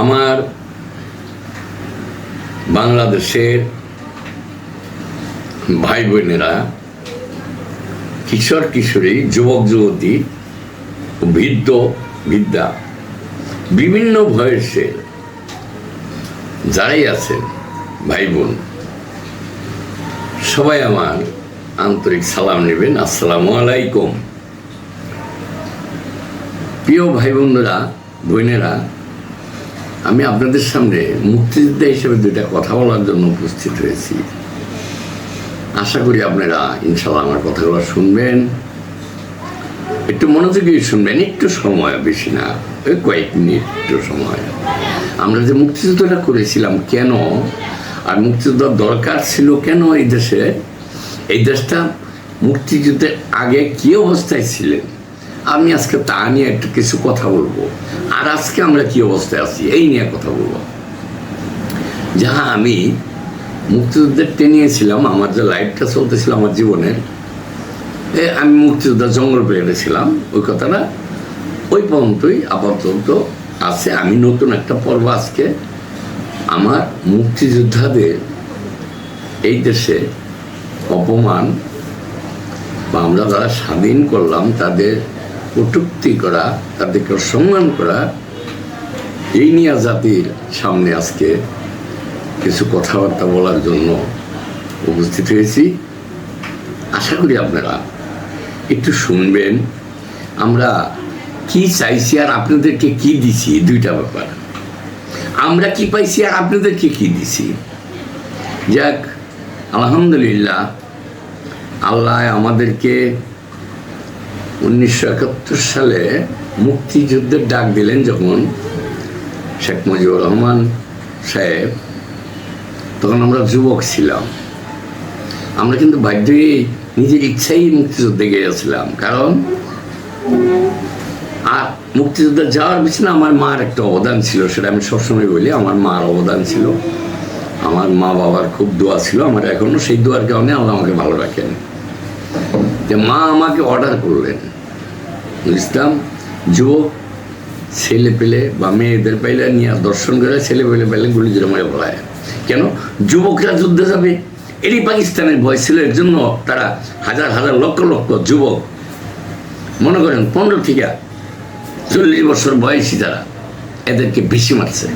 আমার বাংলাদেশের ভাই বোনেরা, কিশোর কিশোরী, যুবক যুবতী, বৃদ্ধ বৃদ্ধা, বিভিন্ন বয়সের যারাই আছেন ভাই বোন, সবাই আমার আন্তরিক সালাম নেবেন। আসসালামু আলাইকুম। প্রিয় ভাই বোনেরা, বোনেরা, আমি আপনাদের সামনে মুক্তিযোদ্ধা হিসেবে দুইটা কথা বলার জন্য উপস্থিত হয়েছি। আশা করি আপনারা ইনশাল্লাহ আমার কথাগুলো শুনবেন, একটু মনোযোগী শুনবেন, একটু সময়, বেশি না, ওই কয়েক মিনিট একটু সময়। আমরা যে মুক্তিযুদ্ধটা করেছিলাম কেন, আর মুক্তিযুদ্ধ দরকার ছিল কেন এই দেশটা মুক্তিযুদ্ধের আগে কী অবস্থায় ছিলেন, আমি আজকে তা নিয়ে একটু কিছু কথা বলবো। আর আজকে আমরা কি অবস্থায় আছি এই নিয়ে কথা বলবো। যাহা আমি মুক্তিযুদ্ধের টেনিয়েছিলাম, আমার যে লাইফটা চলতেছিল আমার জীবনের, আমি মুক্তিযোদ্ধা জঙ্গল পেয়েছিলাম, ওই কথাটা ওই পর্যন্তই আপাতত আছে। আমি নতুন একটা পর্ব আজকে আমার মুক্তিযোদ্ধাদের এই দেশে অপমান বা আমরা যারা স্বাধীন করলাম তাদের কটূক্তি করা, তাদেরকে অসম্মান করা, এই নিয়ে জাতির সামনে আজকে কিছু কথাবার্তা বলার জন্য উপস্থিত হয়েছি। আশা করি আপনারা একটু শুনবেন। আমরা কি চাইছি আর আপনাদেরকে কি দিছি, দুইটা ব্যাপার। আমরা কি পাইছি আর আপনাদেরকে কি দিছি। যাক, আলহামদুলিল্লাহ, আল্লাহ আমাদেরকে 1971 সালে মুক্তিযুদ্ধের ডাক দিলেন যখন শেখ মুজিবুর রহমান সাহেব, তখন আমরা যুবক ছিলাম। আমরা কিন্তু বাধ্যই নিজের ইচ্ছাই মুক্তিযুদ্ধে গিয়েছিলাম, কারণ আর মুক্তিযুদ্ধে যাওয়ার পিছনে আমার মার একটা অবদান ছিল, সেটা আমি সবসময় বলি। আমার মার অবদান ছিল, আমার মা বাবার খুব দোয়া ছিল, আমার এখনো সেই দোয়ার কারণে আল্লাহ আমাকে ভালো রাখেন। যে মা আমাকে অর্ডার করলেন, বুঝতাম যুবক ছেলে পেলে বা মেয়েদের পাইলে নিয়ে দর্শন করে, ছেলে পেলে পাইলে গুলি জোরে মারে বলায়। কেন যুবকরা যুদ্ধে যাবে, এরই পাকিস্তানের ভয় ছিল। এর জন্য তারা হাজার হাজার লক্ষ লক্ষ যুবক, মনে করেন 15 থেকে 40 বছর বয়সী যারা, এদেরকে বেশি মারছে,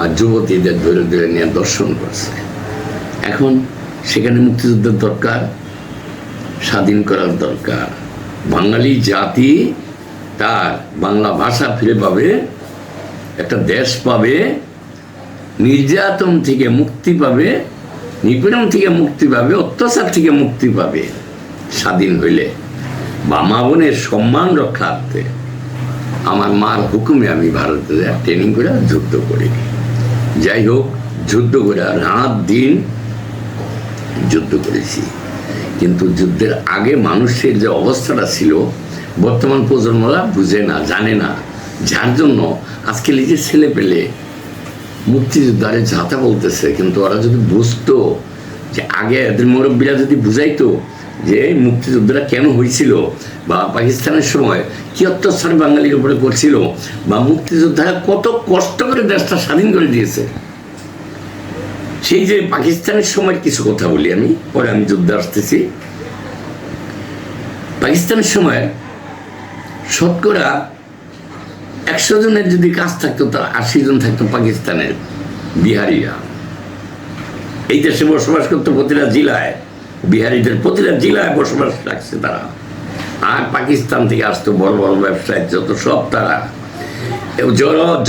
আর যুবতীদের ধরে ধরে নিয়ে দর্শন করছে। এখন সেখানে মুক্তিযুদ্ধের দরকার, স্বাধীন করার দরকার। বাঙালি জাতি তার বাংলা ভাষা ফিরে পাবে, একটা দেশ পাবে, নির্যাতন থেকে মুক্তি পাবে, নিপীড়ন থেকে মুক্তি পাবে, অত্যাচার থেকে মুক্তি পাবে স্বাধীন হইলে। বা মা বোনের সম্মান রক্ষার্থে আমার মার হুকুমে আমি ভারতে ট্রেনিং করে যুদ্ধ করি। যাই হোক, যুদ্ধ করে রাত দিন যুদ্ধ করেছি। কিন্তু যুদ্ধের আগে মানুষের যে অবস্থাটা ছিল, বর্তমান প্রজন্মরা বুঝে না, জানে না, যার জন্য আজকে নিজের ছেলে পেলে মুক্তিযোদ্ধারে যাতা বলতেছে। কিন্তু ওরা যদি বুঝতো যে আগে এদের মুরব্বীরা যদি বুঝাইতো যে মুক্তিযুদ্ধরা কেন হয়েছিল, বা পাকিস্তানের সময় কি অত্যাচার বাঙালির উপরে করছিল, বা মুক্তিযোদ্ধারা কত কষ্ট করে দেশটা স্বাধীন করে দিয়েছে। সেই যে পাকিস্তানের সময় কিছু কথা বলি আমি, পরে আমি যুদ্ধে আসতেছি। পাকিস্তানের সময় শতকরা 100 জনের যদি কাজ থাকতো, তার 80 জন থাকতো পাকিস্তানের বিহারিরা। এই দেশে বসবাস করতো প্রতিটা জেলায়, বিহারিদের প্রতিটা জেলায় বসবাস রাখছে তারা। আর পাকিস্তান থেকে আসতো বড় বড় ব্যবসায়ী যত, সব তারা।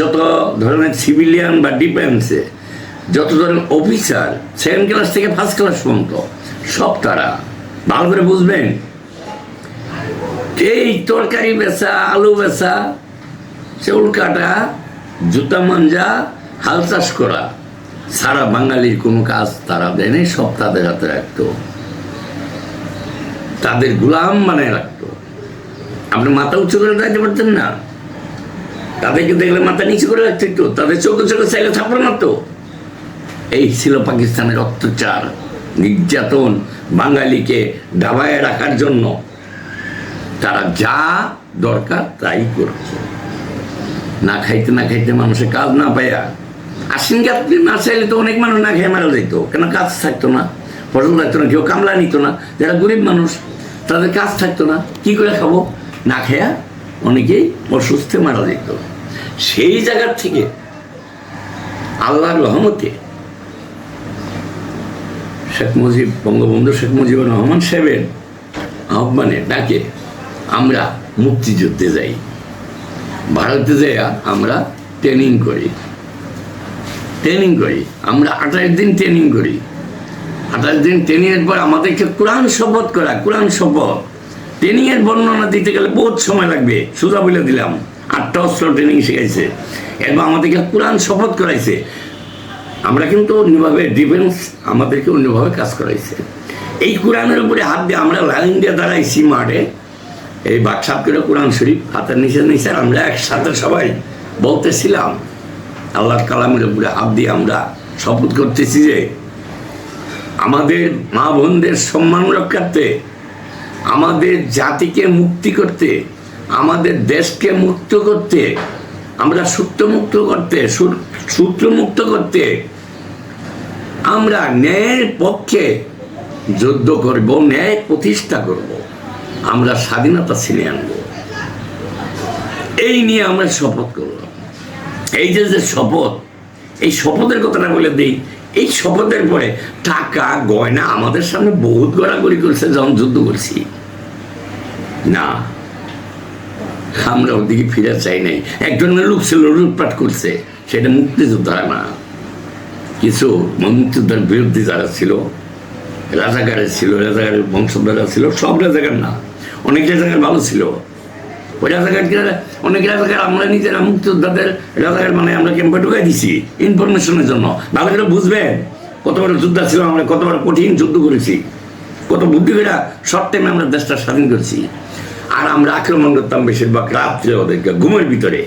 যত ধরনের সিভিলিয়ান বা ডিফেন্সে যত ধরনের অফিসার, 2nd ক্লাস থেকে 1st ক্লাস পর্যন্ত, সব তারা। ভালো করে বুঝবেন, এই তরকারি বেচা, আলু বেচা, চৌল কাটা, জুতা মাঞ্জা, হাল চাষ করা সারা বাঙালির কোনো কাজ তারা দেয়নি, সব তাদের হাতে রাখতো, তাদের গোলাম বানায় রাখতো। আপনি মাথা উঁচু করে রাখতে পারতেন না, তাদেরকে দেখলে মাথা নিচু করে রাখতে হতো, তাদের চোখে চোখে চাইলে থাপড় মারতো। এই ছিল পাকিস্তানের অত্যাচার, নির্যাতন, বাঙালিকে দাবায় রাখার জন্য। তারা যা দরকার তাই করছে। না খাইতে না খাইতে মানুষের কাজ না পাইয়া আশ্বিন কার্তিক না চাইলে তো অনেক মানুষ না খেয়ে মারা যেত, কেন কাজ থাকতো না, ফসল থাকতো না, কেউ কামলা নিত না, যারা গরিব মানুষ তাদের কাজ থাকতো না, কি করে খাবো, না খেয়া অনেকেই অসুস্থে মারা যেত। সেই জায়গার থেকে আল্লাহর রহমতে বঙ্গবন্ধু শেখ মুজিবুর রহমান সাহেবের আহ্বানে ডাকে আমরা মুক্তিযুদ্ধে যাই। ভারতে যাইয়া আমরা ট্রেনিং করি, আমরা 28 দিন ট্রেনিং করি। 28 দিন ট্রেনিংয়ের পর আমাদেরকে কোরআন শপথ করা, কোরআন শপথ ট্রেনিংয়ের বর্ণনা দিতে গেলে বহুত সময় লাগবে, সোজা বলে দিলাম 8টা অস্ত্র ট্রেনিং শিখাইছে, এরপর আমাদেরকে কোরআন শপথ করাইছে। আমরা কিন্তু অন্যভাবে ডিফেন্স আমাদেরকে অন্যভাবে কাজ করাইছে। এই কোরআনের উপরে হাত দিয়ে আমরা লাইন দিয়ে দাঁড়াইছি মাঠে, এই বাকসাপ করে কোরআন শরীফ হাতের নিচে নিচে আমরা একসাথে সবাই বলতেছিলাম, আল্লাহর কালামের উপরে হাত দিয়ে আমরা শপথ করতেছি যে আমাদের মা বোনদের সম্মান রক্ষার্থে, আমাদের জাতিকে মুক্তি করতে, আমাদের দেশকে মুক্ত করতে, আমরা সূত্রমুক্ত করতে আমরা ন্যায়ের পক্ষে যুদ্ধ করব, ন্যায় প্রতিষ্ঠা করব, আমরা স্বাধীনতা ছিনিয়ে আনব। এই নিয়ে আমরা শপথ করলাম। এই যে শপথ, এই শপথের কথাটা বলে দিই। এই শপথের পরে টাকা গয়না আমাদের সামনে বহুত গড়াগড়ি করছে যখন যুদ্ধ করছি, না আমরা ওদিকে ফিরে চাই নাই। একজনের লোক ছিল লুটপাট করছে, সেটা মুক্তিযোদ্ধা না, কিছু মুক্তিযোদ্ধার বিরুদ্ধে যারা ছিল, রাজাকারের ছিল, রাজাকারের বংশধরা ছিল, সব রাজাকার না, অনেক রাজাকার ভালো ছিল। ওই রাজাকারকে অনেক রাজাকার আমরা নিজেরা মুক্তিযোদ্ধাদের রাজাকার মানে আমরা ক্যাম্পে ঢুকাই দিছি ইনফরমেশনের জন্য। ভালো করে বুঝবেন কত বড় যোদ্ধা ছিল আমরা, কত বড় কঠিন যুদ্ধ করেছি, কত বুদ্ধি করে শর্ট টাইমে আমরা দেশটা স্বাধীন করছি। আর আমরা আক্রমণ করতাম বেশিরভাগ রাত্রে, ওদেরকে ঘুমের ভিতরে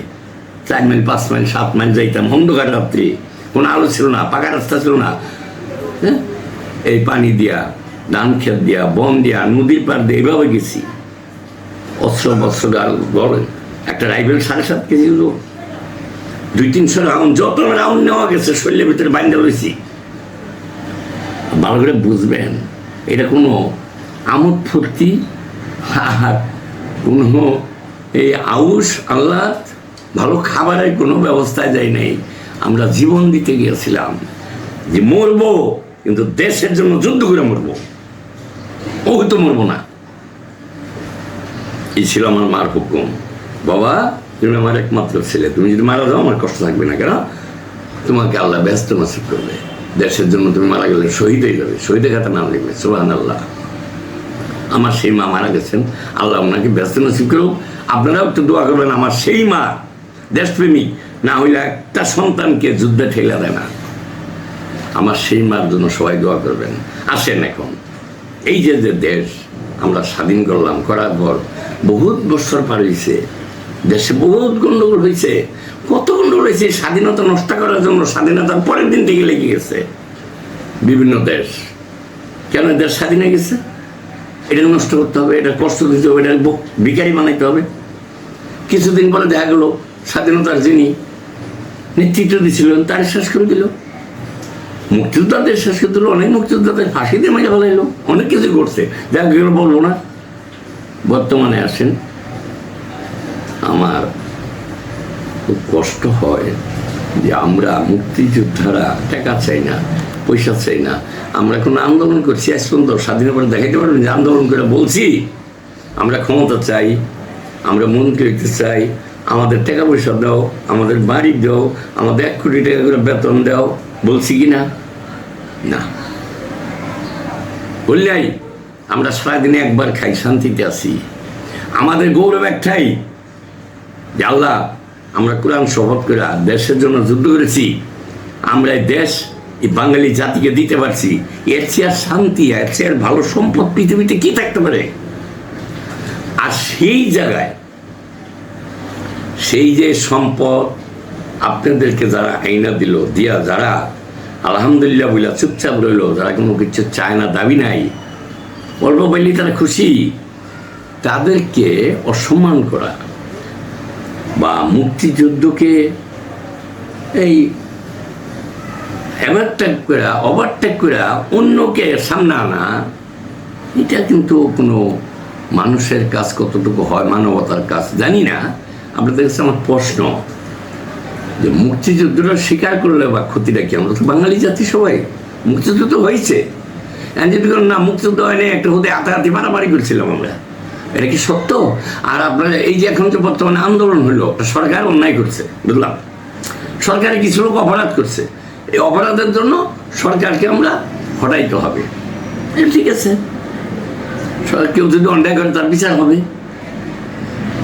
4 মাইল 5 মাইল 7 মাইল যাইতাম, অন্ধকার রাত্রি, কোনো আলো ছিল না, পাকা রাস্তা ছিল না, হ্যাঁ, এই পানি দিয়া, ধান ক্ষেত দিয়া, বন দিয়া, নদীর পার দিয়ে এইভাবে গেছি। অস্ত্র গড়ে একটা রাইফেল 7.5 কেজি হলো, 200-300 রাউন্ড, যত রাউন্ড নেওয়া গেছে শরীরের ভিতরে বাইন্দা রয়েছি। ভালো করে বুঝবেন, এটা কোনো আমোদ ফুর্তি আর কোনো এই আউশ আল্লাহ ভালো খাবারের কোনো ব্যবস্থায় যায় নাই। আমরা জীবন দিতে গিয়েছিলাম যে মরবো, কিন্তু দেশের জন্য যুদ্ধ করে মরবো, ও তো মরবো না। এই ছিল আমার মার হুকুম, বাবা তুমি আমার একমাত্র ছেলে, তুমি যদি মারা যাও আমার কষ্ট থাকবে না, কেন তোমাকে আল্লাহ ব্যস্ত নসিব করবে, দেশের জন্য তুমি মারা গেলে শহীদ হয়ে যাবে, শহীদের খাতা নাম লিখবে, সুবহানাল্লাহ। আমার সেই মা মারা গেছেন, আল্লাহ ওনাকে ব্যস্ত নসিব করুক। আপনারাও একটু দোয়া করবেন, আমার সেই মা দেশপ্রেমিক, না হইলে একটা সন্তানকে যুদ্ধে ঠেলা দেয় না। আমার সেই মার জন্য সবাই দোয়া করবেন। আসেন, এখন এই যে দেশ আমরা স্বাধীন করলাম, করার পর বহুত বছর পার হয়েছে, দেশে বহুত গন্ডগোল হয়েছে, কত গন্ডগোল হয়েছে স্বাধীনতা নষ্ট করার জন্য। স্বাধীনতার পরের দিন থেকে লেগে গেছে বিভিন্ন দেশ। কেন দেশ স্বাধীন হয়ে গেছে? এটা নষ্ট করতে হবে, এটা কষ্ট দিতে হবে, এটা ভিখারি বানাইতে হবে। কিছুদিন পরে দেখা গেল স্বাধীনতার যিনি নেতৃত্ব দিয়েছিলেন তার শেষ করে দিল, মুক্তিযোদ্ধাদের শেষ করে দিল, অনেক মুক্তিযোদ্ধাদের ফাঁসি দিয়ে মেরে ফেলাইলো, অনেক কিছু করছে, দেখা গেল বলবো না। বর্তমানে আসেন, আমার খুব কষ্ট হয় যে আমরা মুক্তিযোদ্ধারা টাকা চাই না, পয়সা চাই না, আমরা কোনো আন্দোলন করছি আজ পর্যন্ত স্বাধীনের পরে দেখাইতে পারবেন যে আন্দোলন করে বলছি আমরা ক্ষমতা চাই, আমরা মন্ত্রী হইতে চাই, আমাদের টাকা পয়সা দাও, আমাদের বাড়ি দাও, আমাদের 1 কোটি টাকা করে বেতন দাও, বলছি কি না? না, বললাই আমরা সারাদিনে একবার খাই, শান্তিতে আছি। আমাদের গৌরব একটাই যে আল্লাহ আমরা কোরআন শপথ করে দেশের জন্য যুদ্ধ করেছি, আমরা এই দেশ এই বাঙালি জাতিকে দিতে পারছি। এর চেয়ে আর শান্তি, এর চেয়ে আর ভালো সম্পদ পৃথিবীতে কি থাকতে পারে? আর সেই জায়গায় সেই যে সম্পদ আপনাদেরকে যারা আইনা দিল, দিয়া যারা আলহামদুলিল্লাহ বইলা চুপচাপ রইল, যারা কোনো কিছু চায় না, দাবি নাই, অল্প পাইলে তারা খুশি, তাদেরকে অসম্মান করা, বা মুক্তিযুদ্ধকে এই ওভারটেক করে অন্যকে সামনে আনা, এটা কিন্তু কোনো মানুষের কাজ কতটুকু হয়, মানবতার কাজ জানি না। আপনাদের কাছে আমার প্রশ্ন যে মুক্তিযুদ্ধটা স্বীকার করলে বা ক্ষতিটা কি? আমরা তো বাঙালি জাতি সবাই, মুক্তিযুদ্ধ হয়েছে, যদি না মুক্তিযুদ্ধ হয়নি, একটা হতে হাতাহাতি মারামারি করছিলাম আমরা, এটা কি সত্য? আর আপনারা এই যে এখন যে বর্তমানে আন্দোলন হইলো, সরকার অন্যায় করছে, বুঝলাম, সরকারে কিছু লোক অপরাধ করছে, এই অপরাধের জন্য সরকারকে আমরা হটাইতে হবে, ঠিক আছে, কেউ যদি অন্যায় করে তার বিচার হবে,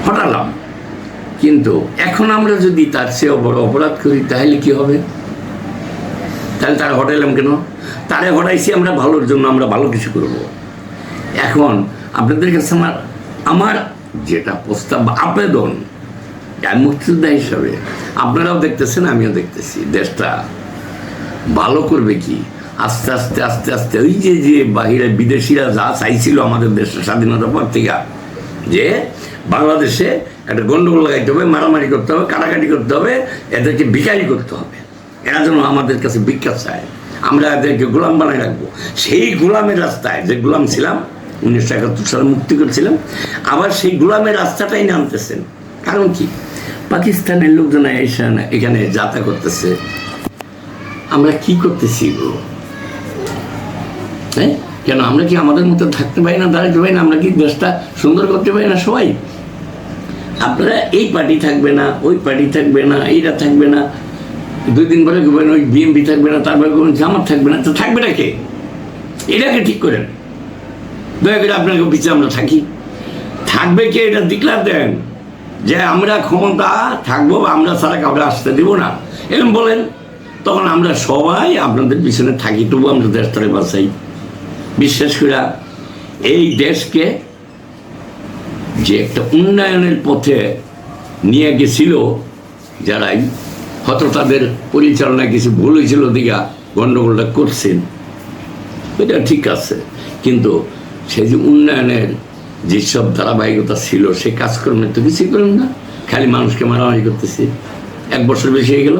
হটালাম। কিন্তু এখন আমরা যদি তার চেয়ে বড় অপরাধ করি তাহলে কি হবে? তাহলে তারা হটাইলাম কেন? তারে হটাইছি আমরা ভালোর জন্য, আমরা ভালো কিছু করব। এখন আপনাদের কাছে আমার যেটা প্রস্তাব, আবেদন, মুক্তিযোদ্ধা হিসাবে আপনারাও দেখতেছেন, আমিও দেখতেছি, দেশটা ভালো করবে কি আস্তে আস্তে আস্তে আস্তে ওই যে বাহিরে বিদেশিরা যা চাইছিল আমাদের দেশের স্বাধীনতার পর থেকে, যে বাংলাদেশে একটা গন্ডগোল লাগাইতে হবে, মারামারি করতে হবে, কাটাকাটি করতে হবে, এদেরকে বিকারি করতে হবে, এরা যেন আমাদের কাছে ভিক্ষা চায়, আমরা এদেরকে গোলাম বানায় রাখবো। সেই গোলামের রাস্তায় যে গোলাম ছিলাম 1971 সালে মুক্তি করেছিলাম, আবার সেই গোলামের রাস্তাটাই নামতেছেন। কারণ কি? পাকিস্তানের লোকজন এখানে যাতা করতেছে, আমরা কি করতেছি এগুলো? হ্যাঁ, কেন আমরা কি আমাদের মতো থাকতে পারি না, দাঁড়াতে পারি না? আমরা কি দেশটা সুন্দর করতে পারি না সবাই? আপনারা এই পার্টি থাকবে না, ওই পার্টি থাকবে না, এইটা থাকবে না, 2 দিন পরে করবেন ওই বিএনপি থাকবে না, তারপরে করবেন জামাত থাকবে না, তো থাকবে না কে? এটাকে ঠিক করেন, দয়া করে আপনাকে পিছিয়ে আমরা থাকি, থাকবে কে এটা ডিক্লার দেন যে আমরা ক্ষমতা থাকবো, আমরা ছাড়া কাউকে আসতে দেবো না, এরকম বলেন। তখন আমরা সবাই আপনাদের পিছনে থাকি, তবু আমরা দেশটারে বাঁচাই। বিশেষ করে এই দেশকে যে একটা উন্নয়নের পথে নিয়ে গেছিল যারাই, হয়তো তাদের পরিচালনায় কিছু ভুল হয়েছিল দিঘা গণ্ডগোলটা করছেন, এটা ঠিক আছে, কিন্তু সেই যে উন্নয়নের যেসব ধারাবাহিকতা ছিল সে কাজকর্মের তো কিছুই করেন না, খালি মানুষকে মারামারি করতেছি। 1 বছর বেশি হয়ে গেল,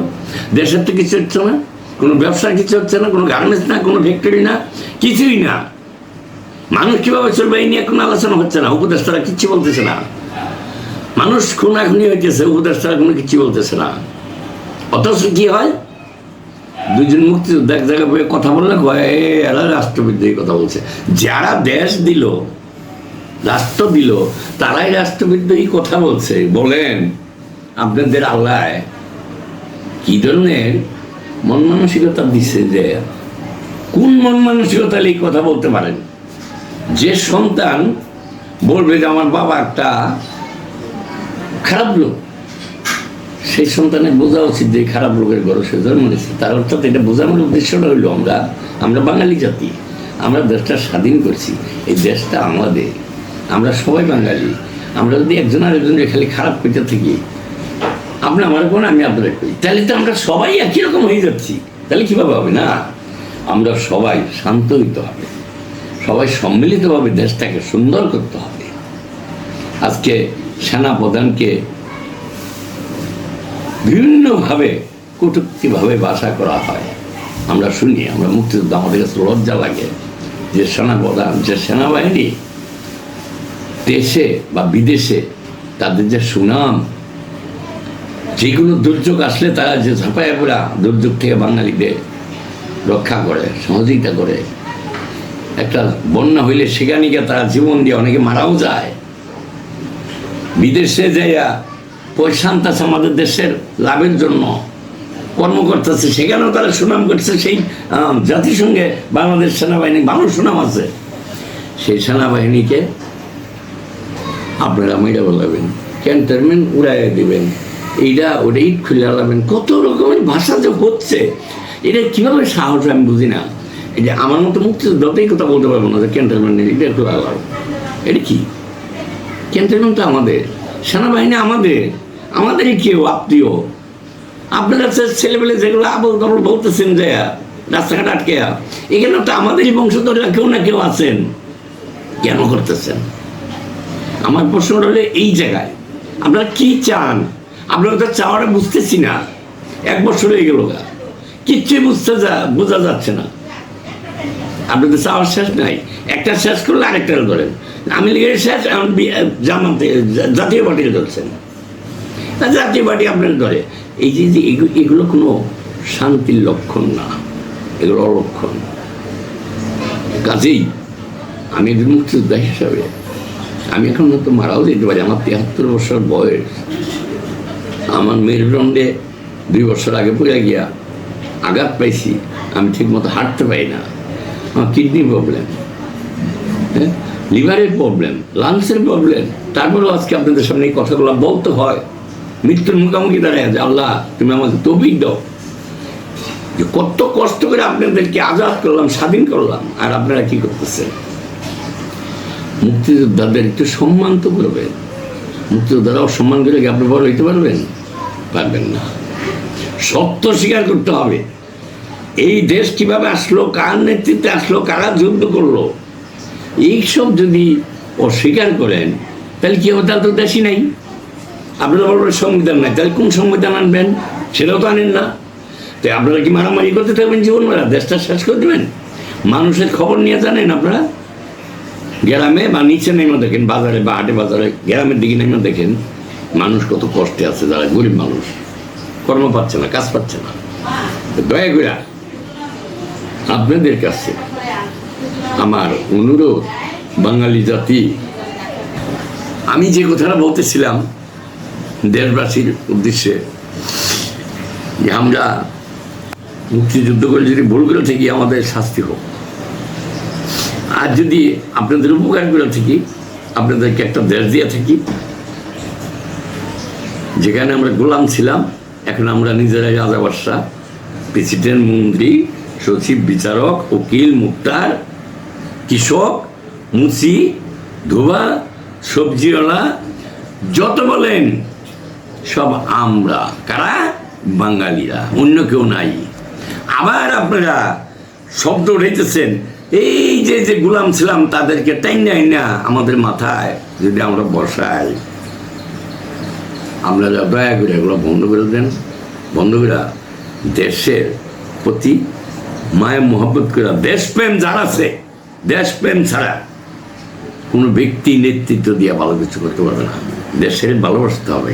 দেশের তো কিছু হচ্ছে না, কোনো ব্যবসা কিছু হচ্ছে না, কোনো গার্মেন্টস না, কোনো ফ্যাক্টরি না, কিছুই না। মানুষ কীভাবে চলবে এই নিয়ে কোনো আলোচনা হচ্ছে না, উপদেষ্টারা কিচ্ছু বলতেছে না, মানুষ খুনাখুনি হইতেছে, উপদেষ্টারা কোনো কিচ্ছু বলতেছে না। অথচ কি হয়, 2 জন মুক্তিযোদ্ধা এক জায়গায় বয়ে কথা বললে এরা রাষ্ট্রবিদ্রোহী কথা বলছে। যারা দেশ দিল, রাষ্ট্র দিল, তারাই রাষ্ট্রবিদ্রোহী কথা বলছে। বলেন আপনাদের আল্লাহ কি ধরনের মন মানসিকতা দিচ্ছে, যে কোন মন মানসিকতা এই কথা বলতে পারেন? যে সন্তান বলবে যে আমার বাবা একটা খারাপ লোক, সেই সন্তানের বোঝা উচিত যে খারাপ লোকের ঘরে সে জন্ম নিয়েছে। তার অর্থাৎ এটা বোঝানোর উদ্দেশ্যটা হইল আমরা বাঙালি জাতি, আমরা দেশটা স্বাধীন করছি, এই দেশটা আমাদের, আমরা সবাই বাঙালি। আমরা যদি একজন আরেকজনকে খালি খারাপ করতে থাকি, আপনি আমার কোন আমি আপনাদের করি, তাহলে তো আমরা সবাই একই রকম হয়ে যাচ্ছি। তাহলে কীভাবে হবে? না, আমরা সবাই শান্ত হইতে হবে, সবাই সম্মিলিতভাবে দেশটাকে সুন্দর করতে হবে। আজকে সেনাপ্রধানকে বিভিন্নভাবে কটূক্তিভাবে ভাষা করা হয়, আমরা শুনি, আমরা মুক্তিযুদ্ধ, আমাদের কাছে লজ্জা লাগে যে সেনাপ্রধান, যে সেনাবাহিনী দেশে বা বিদেশে তাদের যে সুনাম, যেগুলো দুর্যোগ আসলে তারা যে ঝাঁপায় পড়া দুর্যোগ থেকে বাঙালিদের রক্ষা করে, সহযোগিতা করে। একটা বন্যা হইলে সেখানে গিয়ে তারা জীবন দিয়ে, অনেকে মারাও যায়, বিদেশে যাইয়া পয়সা আনতেছে আমাদের দেশের লাভের জন্য, কর্ম করতেছে, সেখানেও তারা সুনাম করছে। সেই জাতিসংঘে বাংলাদেশ সেনাবাহিনী ভালো সুনাম আছে, সেই সেনাবাহিনীকে আপনারা মেয়েরা বলাবেন, ক্যান্টনমেন্ট উড়াই দিবেন, এইটা ওটা ইট খুলে আলাবেন, কত রকমের ভাষা যে হচ্ছে, এটা কীভাবে সাহস আমি বুঝি না। এই যে আমার মতো মুক্তিযোদ্ধাতেই কথা বলতে পারবো না যে ক্যান্টনমেন্ট এটা খুলে আলাবো, এটা কি? ক্যান্টনমেন্ট তো আমাদের, সেনাবাহিনী আমাদেরই কেউ আত্মীয়। আপনারা ছেলেবেলে যেগুলো আবল তাবল বলতেছেন যে রাস্তাঘাট আটকে, এখানে তো আমাদেরই বংশধররা কেউ না কেউ আছেন, কেন করতেছেন? আমার প্রশ্ন হলে এই জায়গায় আপনারা কি চান? আপনারা তো চাওয়াটা বুঝতেছি না, 1 বছর হয়ে গেল গা, কিচ্ছুই বোঝা যাচ্ছে না। আপনাদের চাওয়ার শেষ নাই, একটা শেষ করলে আরেকটা ধরেন। আমি লিগের শেষ, এখন জামাতে জাতীয় পার্টি ধরছেন, জাতীয় পার্টি আপনার ধরে। এই যে এগুলো কোনো শান্তির লক্ষণ না, এগুলো অলক্ষণ। কাজেই আমি একজন মুক্তিযোদ্ধা হিসাবে আমি এখন হয়তো মারাও যেতে পারি, আমার 73 বছর বয়স। আমার মেরুদণ্ডে 2 বছর আগে পড়ে গিয়া আঘাত পাইছি, আমি ঠিক মতো হাঁটতে পারি না। আমার কিডনি প্রবলেম, হ্যাঁ, লিভারের প্রবলেম, লাংসের প্রবলেম। তারপরেও আজকে আপনাদের সামনে এই কথাগুলো বলতে হয়, মৃত্যুর মুখোমুখি দাঁড়ায় যে আল্লাহ তুমি আমাকে তৌফিক দাও। যে কত কষ্ট করে আপনাদেরকে আজাদ করলাম, স্বাধীন করলাম, আর আপনারা কি করতেছেন? মুক্তিযোদ্ধাদের একটু সম্মান তো করবেন। মুক্তিযোদ্ধারা অসম্মান করে কি আপনি বড় হইতে পারবেন? পারবেন না। সত্য স্বীকার করতে হবে। এই দেশ কিভাবে আসলো, কার নেতৃত্বে আসলো, কারা যুদ্ধ করলো, এইসব যদি অস্বীকার করেন তাহলে কি হবে? তাহলে তো দেশই নাই। আপনারা বলবেন সংবিধান নাই, তাহলে কোন সংবিধান আনবেন? সেটাও তো আনেন না। তো আপনারা কি মারামারি করতে থাকবেন জীবন মেলা, দেশটা শেষ করে দেবেন? মানুষের খবর নিয়ে জানেন আপনারা? গ্রামে বা নিচে নেমে দেখেন, বাজারে বা হাটে বাজারে, গ্রামের দিকে নেমে দেখেন মানুষ কত কষ্টে আছে, যারা গরিব মানুষ, কর্ম পাচ্ছে না, কাজ পাচ্ছে না। দয়া করে আপনাদের কাছে আমার অনুরোধ, বাঙালি জাতি, আমি যে কথাটা বলতেছিলাম দেশবাসীর উদ্দেশ্যে, যে আমরা মুক্তিযুদ্ধ করে যদি ভুল করে থাকি আমাদের শাস্তি হোক, আর যদি আপনাদের উপকার করে থাকি, আপনাদেরকে একটা দেশ দিয়ে থাকি যেখানে আমরা গোলাম ছিলাম, এখন আমরা নিজেরাই রাজা বাদশা, প্রেসিডেন্ট, মন্ত্রী, সচিব, বিচারক, উকিল, মুক্তার, কৃষক, মুচি, ধোবা, সবজিওয়ালা, যত বলেন সব আমরা। কারা? বাঙালিরা, অন্য কেউ নাই। আবার আপনারা শব্দ উঠাইতেছেন, এই যে গোলাম ছিলাম তাদেরকে টাইনা না আমাদের মাথায় যদি আমরা বসাই। আপনারা দয়া করে এগুলো বন্ধ করে দেন, বন্ধ করে দেশের প্রতি মায়ের মহব্বত করে, দেশপ্রেম যারা আছে, দেশপ্রেম ছাড়া কোনো ব্যক্তি নেতৃত্ব দিয়ে ভালো কিছু করতে পারবে না। দেশের ভালোবাসতে হবে,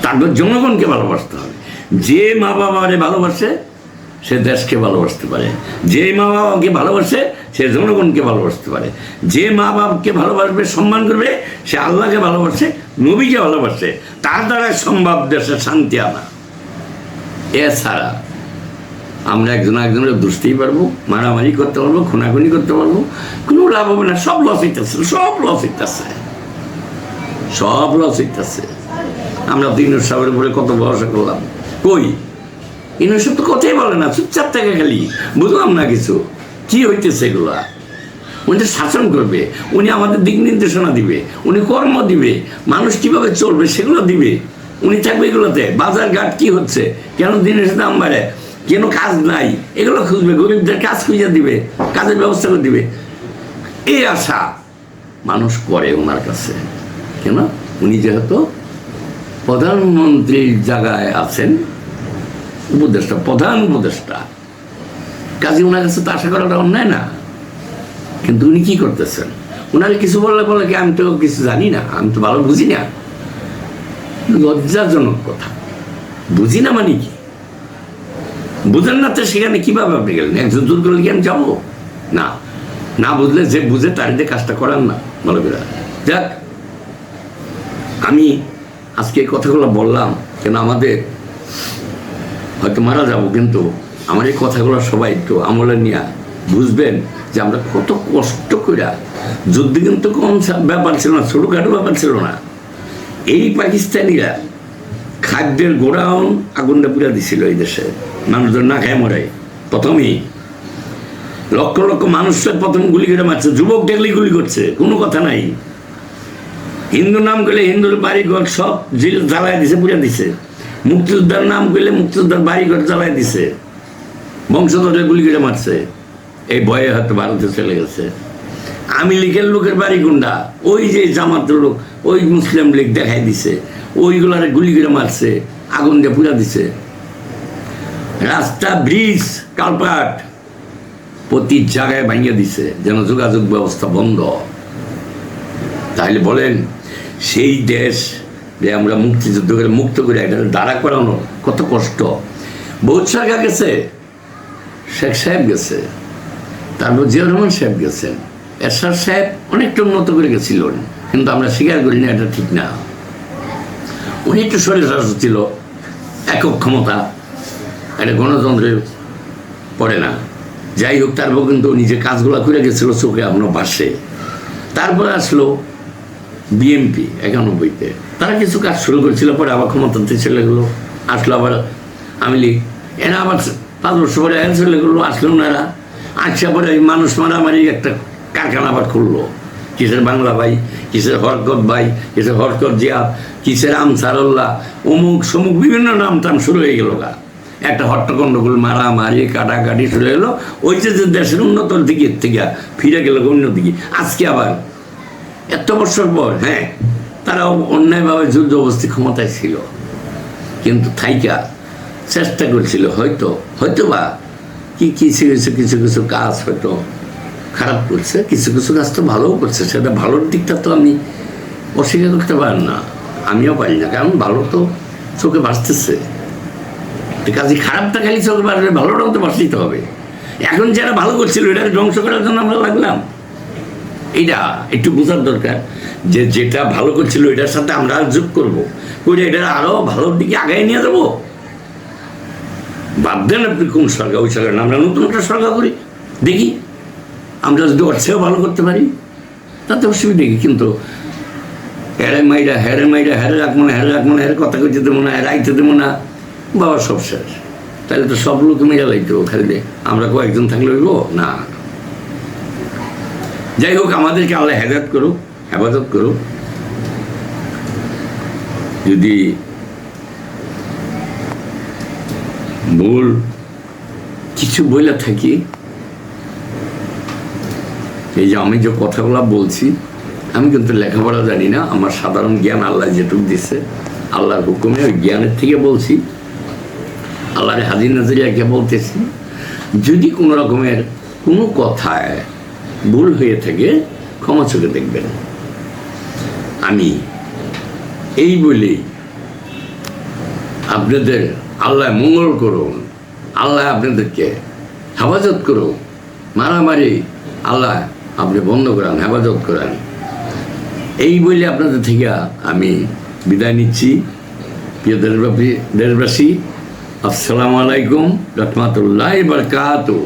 তারপর জনগণকে ভালোবাসতে হবে। যে মা বাবারে ভালোবাসে সে দেশকে ভালোবাসতে পারে, যে মা বাবাকে ভালোবাসে সে জনগণকে ভালোবাসতে পারে, যে মা বাবাকে ভালোবাসবে, সম্মান করবে, সে আল্লাহকে ভালোবাসে, নবীকে ভালোবাসে। তার দ্বারা সম্ভব দেশে শান্তি আনা। এছাড়া আমরা একজনের দুষতেই পারবো, মারামারি করতে পারবো, খুনাখুনি করতে পারবো, কোনো লাভ হবে না। সব লস হইতেছে, সব লস হইতেছে, সব লস হইতেছে। আমরা তো ইউনুস সাহেবের উপরে কত ভরসা করলাম, কই ইউনুস সাহেব তো কথাই বলে না, চুপচাপ থেকে খালি। বুঝলাম না কিছু, কি হইতেছে এগুলা? উনি তো শাসন করবে, উনি আমাদের দিক নির্দেশনা দিবে, উনি কর্ম দিবে, মানুষ কিভাবে চলবে সেগুলো দিবে, উনি থাকবে এগুলোতে। বাজার ঘাট কি হচ্ছে, কেন দিনের দাম বাড়ে, কেন কাজ নাই, এগুলো খুঁজবে, গরিবদের কাজ খুঁজে দিবে, কাজের ব্যবস্থা করে দিবে। এই আশা মানুষ করে ওনার কাছে। কেন? উনি যেহেতু প্রধানমন্ত্রীর জায়গায় আছেন, উপদেষ্টা, প্রধান উপদেষ্টা, কাজে ওনার কাছে তো আশা করাটা অন্যায় না। কিন্তু উনি কি করতেছেন? ওনাকে কিছু বললে বলে কি আমি তো কিছু জানি না, আমি তো ভালো বুঝি না। লজ্জাজনক কথা। বুঝি না মানে কি? বুঝেন না তো সেখানে কিভাবে আপনি গেলেন? একজন জোর করলে কি আমি যাবো? না, না বুঝলে যে বুঝে তার দিয়ে কাজটা করান না, ভালো করে। যাক, আমি আজকে এই কথাগুলো বললাম কেন, আমাদের হয়তো মারা যাব, কিন্তু আমার এই কথাগুলো সবাই একটু আমলে নিয়ে বুঝবেন যে আমরা কত কষ্ট করে, যুদ্ধ কিন্তু কম ব্যাপার ছিল না, ছোটোখাটো ব্যাপার ছিল না। এই পাকিস্তানিরা খাদ্যের গোডাউন আগুনটা পুড়ে দিছিল এই দেশে, মানুষজন না খায় মরে। প্রথমেই লক্ষ লক্ষ মানুষের প্রথম গুলি করে মারছে, যুবক দেখলেই গুলি করছে, কোনো কথা নাই। হিন্দু নাম করলে হিন্দুর বাড়িঘর সব জ্বালায় দিছে, পুড়ে দিছে। মুক্তিযোদ্ধার নাম করলে মুক্তিযোদ্ধার বাড়িঘর জ্বালায় দিছে, বংশধরে গুলি করে মারছে। এই ভয়ে হয়তো ভারতে চলে গেছে। আমি লীগের লোকের বাড়ি কোনটা? ওই যে জামাতের লোক, ওই মুসলিম লীগ দেখাই দিছে, ওইগুলারে গুলি করে মারছে, আগুন দিয়ে পুড়া দিছে। রাস্তা, ব্রিজ, কালপাট প্রতি জায়গায় ভাঙিয়ে দিছে যেন যোগাযোগ ব্যবস্থা বন্ধ। তাহলে বলেন, সেই দেশ যে আমরা মুক্তিযুদ্ধ করে মুক্ত করে এটা দাঁড়া করানো কত কষ্ট। বহুত সরকার গেছে, শেখ সাহেব গেছে, তারপর জিয়া রহমান সাহেব গেছেন, এরশাদ সাহেব অনেকটা উন্নত করে গেছিলেন, কিন্তু আমরা স্বীকার করি না, এটা ঠিক না। উনি একটু স্বৈরশাসক ছিল, একক ক্ষমতা, এটা গণতন্ত্রের পড়ে না। যাই হোক, তারপর কিন্তু নিজে কাজগুলো করে গেছিল চোখে এখনো ভাসে। তারপরে আসলো বিএনপি 91-তে, তারা কিছু কাজ শুরু করেছিল, পরে আবার ক্ষমতাতে চলে গেলো, আসলো আবার আওয়ামী লীগ, এরা আবার 5 বছর পরে চলে গেলো, আসলো ওনারা। আচ্ছা, পরে মানুষ মারামারি একটা কারখানা আবার খুললো, কিসের বাংলা ভাই, কিসের হরকত ভাই, কিসের হরকত জিয়া, কিসের আমসারুল্লাহ, অমুক সমুক বিভিন্ন নাম টাম শুরু হয়ে গেল। একটা হট্টগণ্ডগোল, মারামারি, কাটাকাটি শুরু হলো। ওই যে দেশের উন্নতর দিকে থেকে ফিরে গেল অন্যদিকে। আজকে আবার এত বছর পর, হ্যাঁ, তারা অন্যায়ভাবে যুদ্ধ অবস্থি ক্ষমতায় ছিল, কিন্তু থাইকা চেষ্টা করছিল, হয়তো বা কিছু কিছু কাজ হয়তো খারাপ করছে, কিছু কিছু কাজ তো ভালোও করছে। সেটা ভালোর দিকটা তো আমি অস্বীকার করতে পারি না, আমিও পারি না, কারণ ভালো তো চোখে ভাসতেছে। কাজে খারাপটা খালি চোখে ভাসবে, ভালোটাও তো ভাসতে হবে। এখন যারা ভালো করছিল এটা ধ্বংস করার জন্য আমরা লাগলাম, এইটা একটু বোঝার দরকার যে যেটা ভালো করছিল এটার সাথে আমরা যোগ করবো, করে এটা আরো ভালোর দিকে আগায় নিয়ে যাবো। ভাববেন আপনি কোন সরকার, ওই সরকার আমরা নতুন একটা সরকার করি, দেখি আমরা যদি ওর চেয়েও ভালো করতে পারি তাতে অসুবিধা দেখি। কিন্তু হেরে মাইরা হেরে রাখবো না, হেরে কথা কইতে দেবো না, রাইতে দেবো না, বাবা সব শেষ। তাহলে তো সব লোক মেরা লাইতো, খালি আমরা কয়েকজন থাকলে হইব না। যাই হোক, আমাদেরকে আল্লাহ হেফাজত করুক। যদি ভুল কিছু বলে থাকি, এই যে আমি যে কথাগুলো বলছি, আমি কিন্তু লেখাপড়া জানি না, আমার সাধারণ জ্ঞান আল্লাহ যেটুকু দিচ্ছে, আল্লাহর হুকুমে ওই জ্ঞানের থেকে বলছি, আল্লাহর হাজির নাজরিয়াকে বলতেছি। যদি কোনো রকমের কোনো কথায় ভুল হয়ে থাকে ক্ষমা চোখে দেখবেন। আমি এই বলি আপনাদের আল্লাহ মঙ্গল করুন, আল্লাহ আপনাদেরকে হেফাজত করুন, মারামারি আল্লাহ আপনি বন্ধ করান, হেফাজত করান। এই বলে আপনাদের থেকে আমি বিদায় নিচ্ছি। প্রিয় দেশবাসী, আসসালামু আলাইকুম রহমতুল্লাহি ওয়া বারাকাতুহু।